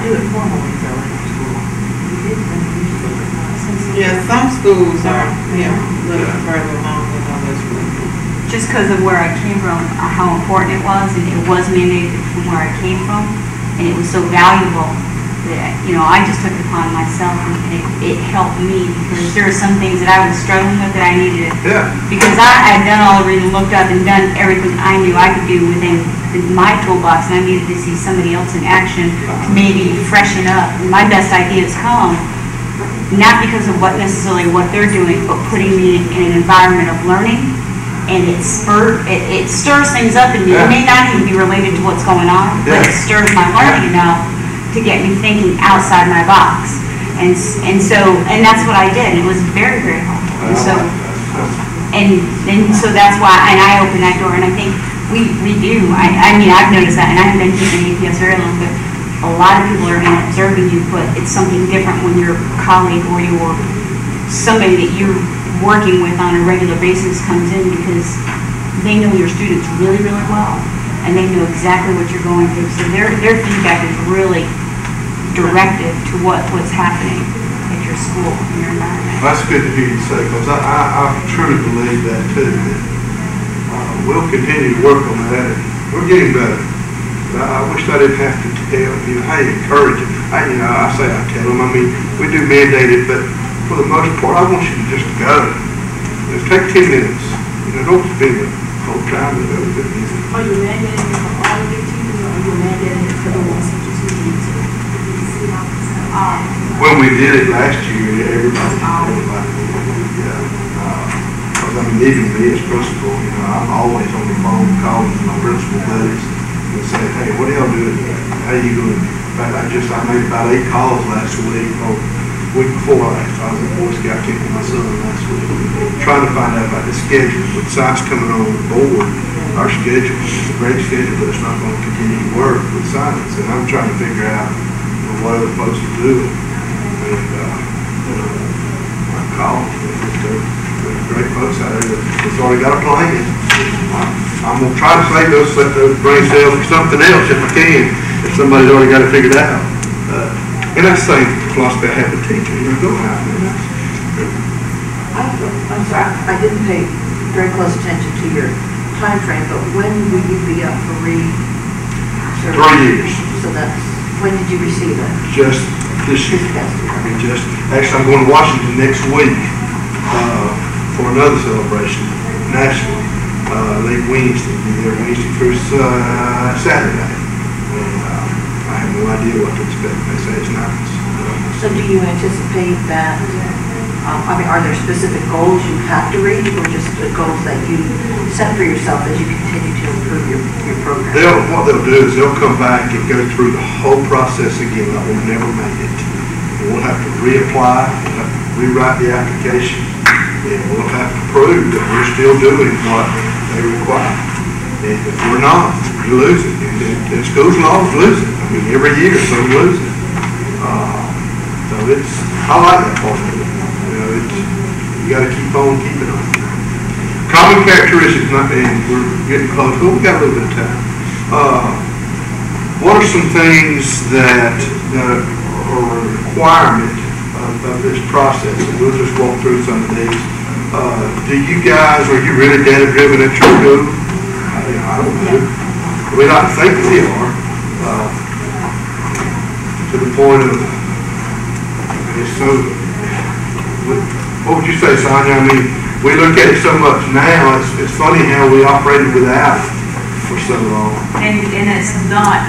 do it formally though in our school. We did when we used to do it. Yeah, some schools are, a little further along than others. Just because of where I came from, how important it was, and it was mandated from where I came from, and it was so valuable that, I just took it upon myself, and it helped me, because there are some things that I was struggling with that I needed to, because I had done all the reading, looked up, and done everything I knew I could do within my toolbox, and I needed to see somebody else in action to maybe freshen up. And my best ideas come not because of necessarily what they're doing, but putting me in an environment of learning. And it stirs things up in me. It may not even be related to what's going on, but it stirs my learning enough to get me thinking outside my box. And that's what I did. It was very, very helpful. And so that's why, and I opened that door, and I think we do. I mean, I've noticed that, and I haven't been teaching APS very long, but a lot of people are observing you, but it's something different when your colleague or somebody that you're working with on a regular basis comes in, because they know your students really, really well, and they know exactly what you're going through. So their feedback is really directive to what's happening at your school, in your environment. That's good to hear you say, because I truly believe that too. That, we'll continue to work on that. We're getting better. I wish I didn't have to tell you, hey, encourage it. I tell them. I mean, we do mandate it, but for the most part, I want you to just go. Just take 10 minutes. Don't spend the whole time with those good music. Are you mandating it for all of your teachers, or are you mandating it for the ones that you need to see officers? When we did it last year, everybody. Because even me as principal, I'm always on the phone calling my principal buddies and saying, hey, what are y'all doing? How are you doing? In fact, I made about 8 calls last week. Week before last, I was at Boy Scout camp with my son last week, trying to find out about the schedule. With science coming on board, our schedule is a great schedule, but it's not going to continue to work with science. And I'm trying to figure out what other folks are doing. And I called. There's great folks out there that's already got a plan. I'm going to try to save those brain cells for something else if I can, if somebody's already got it figured out. And that's the same philosophy I have with teaching. Go out there. I'm sorry, I didn't pay very close attention to your time frame, but when will you be up for re-service? 3 years. So when did you receive it? Just this year. Actually, I'm going to Washington next week for another celebration, nationally. Late Wednesday. Be there Wednesday through Saturday. I have no idea what to expect. They say it's nice. So do you anticipate that, are there specific goals you have to reach, or just the goals that you set for yourself as you continue to improve your program? What they'll do is they'll come back and go through the whole process again like we've never made it. And we'll have to reapply, we'll have to rewrite the application, and we'll have to prove that we're still doing what they require. And if we're not, we lose it. And schools and all lose it. I mean, every year some lose it. So I like that part of it. You got to keep on keeping on. Common characteristics, and we're getting close, but we got a little bit of time. What are some things that are a requirement of this process? And we'll just walk through some of these. Are you really data driven at your school? I don't know. We like to think we are, to the point of, what would you say, Sonia? I mean, we look at it so much now, it's funny how we operated without it for so long. And it's not,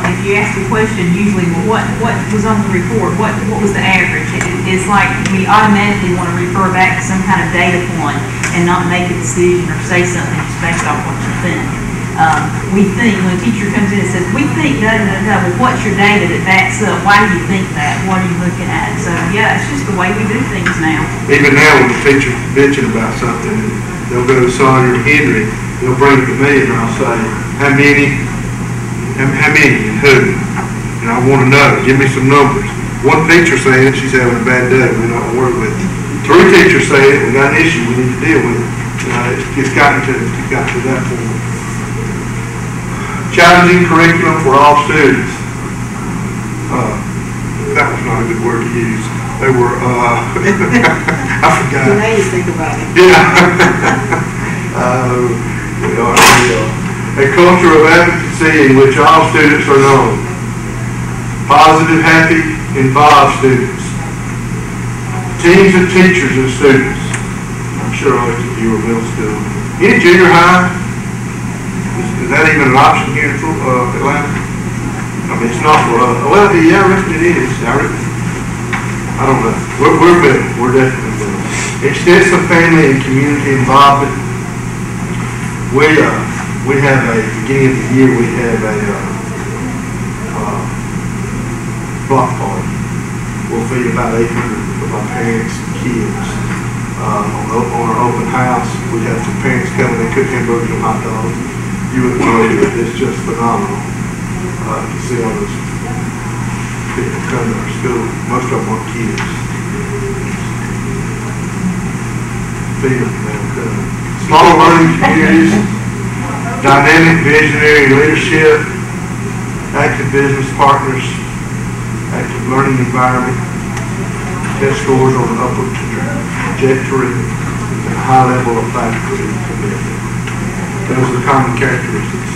if you ask the question, usually, well, what was on the report? What was the average? It's like we automatically want to refer back to some kind of data point and not make a decision or say something just based off what you think. We think, when a teacher comes in and says, we think da-da-da-da, well, what's your data that backs up? Why do you think that? What are you looking at? So, yeah, it's just the way we do things now. Even now, when the teacher mentions about something, they'll go to Sonia or Henry, they'll bring it to me, and I'll say, how many, and who? And I want to know, give me some numbers. One teacher saying it, she's having a bad day, we're not going to work with it. 3 teachers saying it, we got an issue, we need to deal with it. It's gotten to that point. Challenging curriculum for all students. that was not a good word to use. They were, I forgot. Now you think about it. Yeah. A culture of advocacy in which all students are known. Positive, happy, involved students. Teams of teachers and students. I'm sure most of you are middle school. Any junior high? Is that even an option here in Atlanta? I mean, it's not for us. Well, yeah, I reckon it is. I don't know. We're middle. We're definitely middle. Extensive family and community involvement. We have a, beginning of the year, we have a block party. We'll feed about 800 of our parents and kids. On our open house, we have some parents coming and cook hamburgers and hot dogs. You would believe it. It's just phenomenal to see all those people come to our school. Most of them are kids. Feed them, they'll come. Small learning communities, dynamic visionary leadership, active business partners, active learning environment, test scores on an upward trajectory, and a high level of faculty commitment. Those are common characteristics.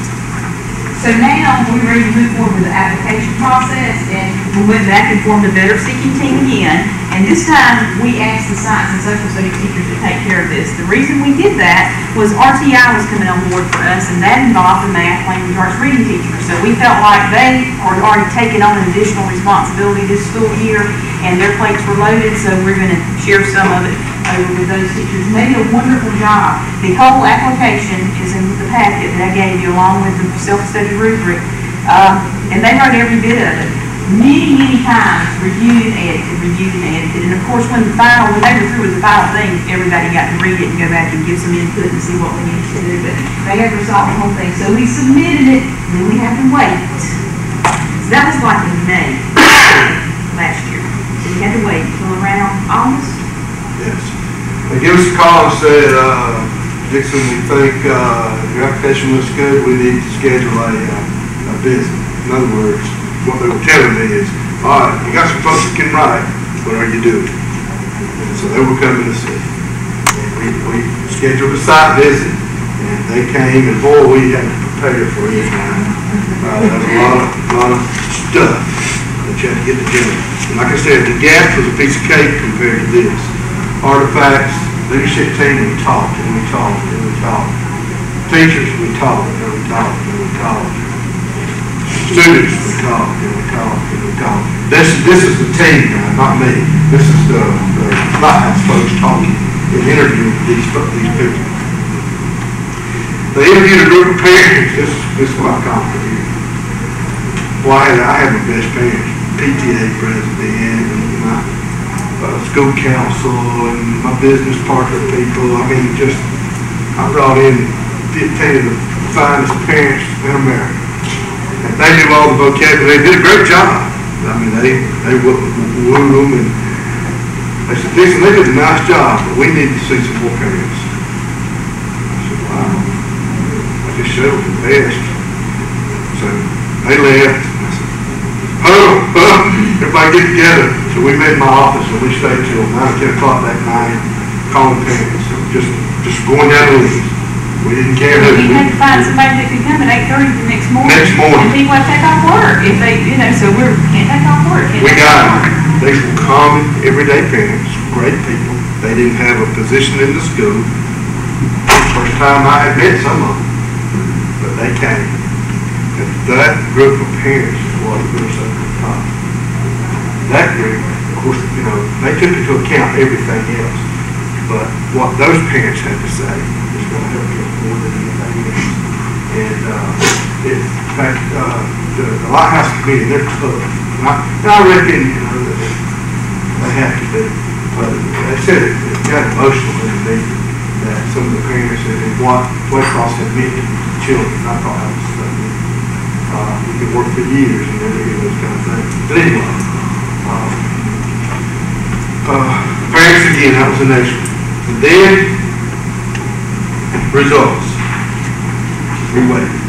So now we're ready to move forward with the application process, and we went back and formed a better seeking team again. And this time we asked the science and social studies teachers to take care of this. The reason we did that was RTI was coming on board for us, and that involved the math, language arts, reading teachers. So we felt like they are already taking on an additional responsibility this school year, and their plates were loaded, so we're going to share some of it over with those teachers. They did a wonderful job. The whole application is in the packet that I gave you along with the self-study rubric, and they wrote every bit of it. Many times, reviewed and edited, and of course when they were through with the final thing, everybody got to read it and go back and give some input and see what we needed to do, but they never saw the whole thing. So we submitted it, and then we had to wait. So that was like in May last year. So we had to wait until around August. Yes. They give us a call and said, Dixon, we think your application looks good. We need to schedule a visit. In other words, what they were telling me is, all right, you got some folks that can write, what are you doing? And so they were coming to see. And we scheduled a site visit, and they came, and boy, we had to prepare for it. There was a lot of stuff that you had to get together. And like I said, the gap was a piece of cake compared to this. Artifacts, leadership team, we talked, and we talked, and we talked. Teachers, we talked, and we talked, and we talked. Students, we talked, and we talked, and we talked. This is the team now, not me. This is the lighthouse folks talking and interviewing these people. They interviewed a group of parents. This is what I call it. Well, I have my best parents, PTA president, and my school council, and my business partner people. I mean, I brought in 15 of the finest parents in America. And they knew all the vocabulary. They did a great job. I mean, they wooed them, and they said, Dixon, they did a nice job, but we need to see some more parents. I said, wow. I just showed them the best. So they left, and I said, everybody get together. So we met in my office, and we stayed till 9 or 10 o'clock that night, calling parents, just going down the list. We didn't care who. We had to find somebody that could come at 8:30 the next morning. And people have to take off work if they, so we can't take off work. We got them. They were common, everyday parents, great people. They didn't have a position in the school. First time I had met some of them, but they came. And that group of parents is what we were so top. That group, of course, they took into account everything else. But what those parents had to say is going to help us more than anything else. And in fact, the Lighthouse Committee, they're tough. And I reckon, that they have to be. But they said it got emotional in me that some of the parents and what Waycross had meant to children. I thought that was something. We could work for years and never hear those kind of things. But anyway, parents again, that was the next one. And then, results. We waited.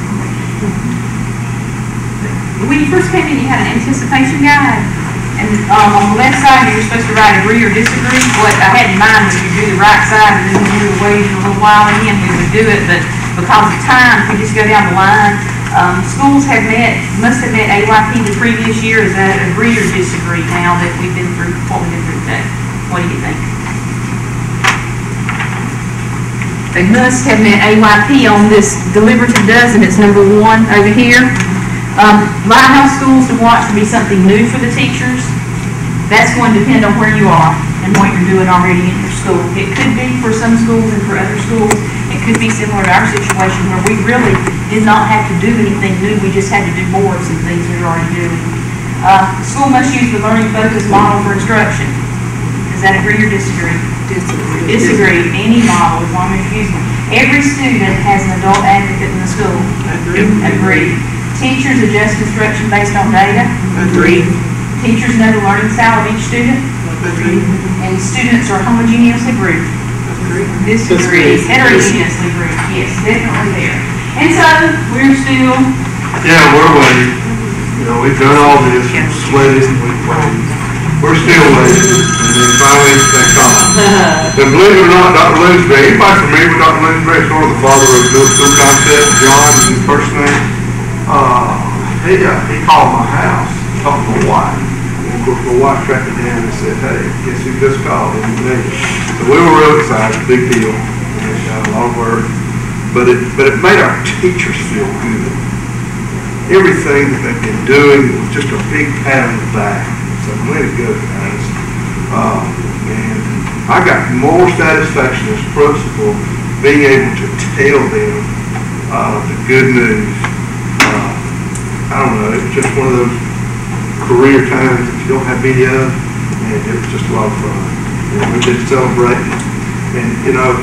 When you first came in, you had an anticipation guide, And on the left side, you're supposed to write agree or disagree. What I had in mind was you do the right side, and then when we were waiting a little while again, we would do it, but because of time, if we just go down the line, schools must have met AYP the previous year. Is that agree or disagree now that we've been through what we've been through today? What do you think? They must have met AYP on this deliberative dozen. It's number 1 over here. Lighthouse schools to watch to be something new for the teachers. That's going to depend on where you are and what you're doing already in your school. It could be for some schools and for other schools. It could be similar to our situation where we really did not have to do anything new. We just had to do more of some things we were already doing. School must use the learning focus model for instruction. Does that agree or disagree? Disagree. Any model, as long as you use one. Every student has an adult advocate in the school. Agree. Teachers adjust instruction based on data. Agree. Teachers know the learning style of each student. Agree. And students are homogeneously grouped. Disagree. Heterogeneously grouped. Yes, definitely there. And so we're still. Yeah, we're waiting. You know, we've done all this, we've sweated, we've waited. We're still waiting, and then finally they come. And believe it or not, Dr. Linsbury, anybody familiar with Dr. Linsbury, sort of the father of middle school concept, John is his first name. He called my house, talked to my wife. And of course, my wife tracked me down and said, hey, guess who just called? And so we were real excited, big deal, and a lot of work. But it made our teachers feel good. Everything that they've been doing was just a big pat on the back. So way to go, guys. And I got more satisfaction as principal being able to tell them the good news. I don't know, it was just one of those career times that you don't have many of, and it was just a lot of fun. And we've been celebrating. And, you know,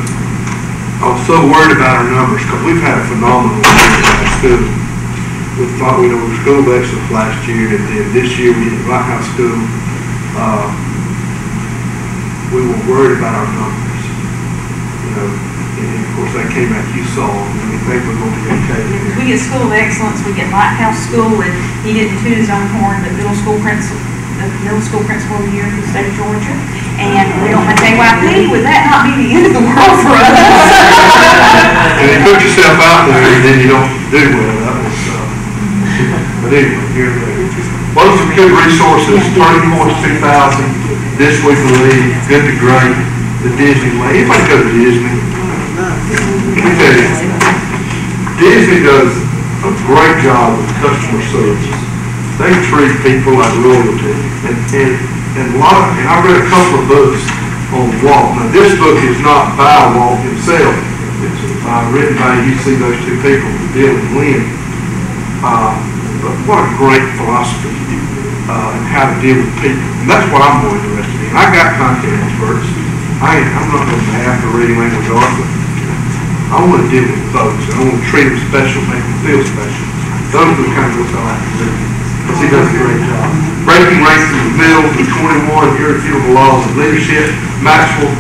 I was so worried about our numbers because we've had a phenomenal year in our school. We thought we were school of excellence last year, and then this year we did the Lighthouse School. We were worried about our numbers, you know, and of course that came out, you saw, and we think we're going to be okay. We get School of Excellence, we get Lighthouse School, and he didn't toot his own horn, but middle school principal of the year in the state of Georgia. And we don't have AYP, would that not be the end of the world for us? And you put yourself out there, and then you don't do well. But anyway, here we go. Well, some good resources, Turning Point 2000, This Week in League, Good to Great, the Disneyland. Anybody go to Disney? Let me tell you, Disney does a great job with customer service. They treat people like royalty. And I read a couple of books on Walt. Now, this book is not by Walt himself. It's written by, you see those two people, Bill and Lynn. But what a great philosophy and how to deal with people. And that's what I'm more interested in. I got content experts. I'm not going to have to read language art, but I want to deal with folks. And I want to treat them special, make them feel special. Those are the kind of books I like to do. Because he does a great job. Breaking Ranks in the Middle, the 21 Irrefutable Laws of Leadership, Maxwell.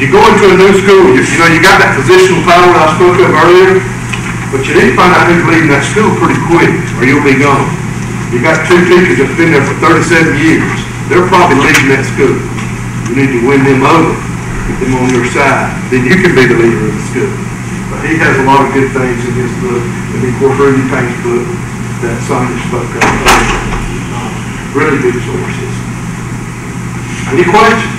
You go into a new school, you know, you got that positional power that I spoke of earlier. But you need to find out who's leaving that school pretty quick, or you'll be gone. You got 2 teachers that's been there for 37 years. They're probably leaving that school. You need to win them over, get them on your side. Then you can be the leader of the school. But he has a lot of good things in his book, and of course Rudy Payne's book that Sonia spoke of. Really good sources. Any questions?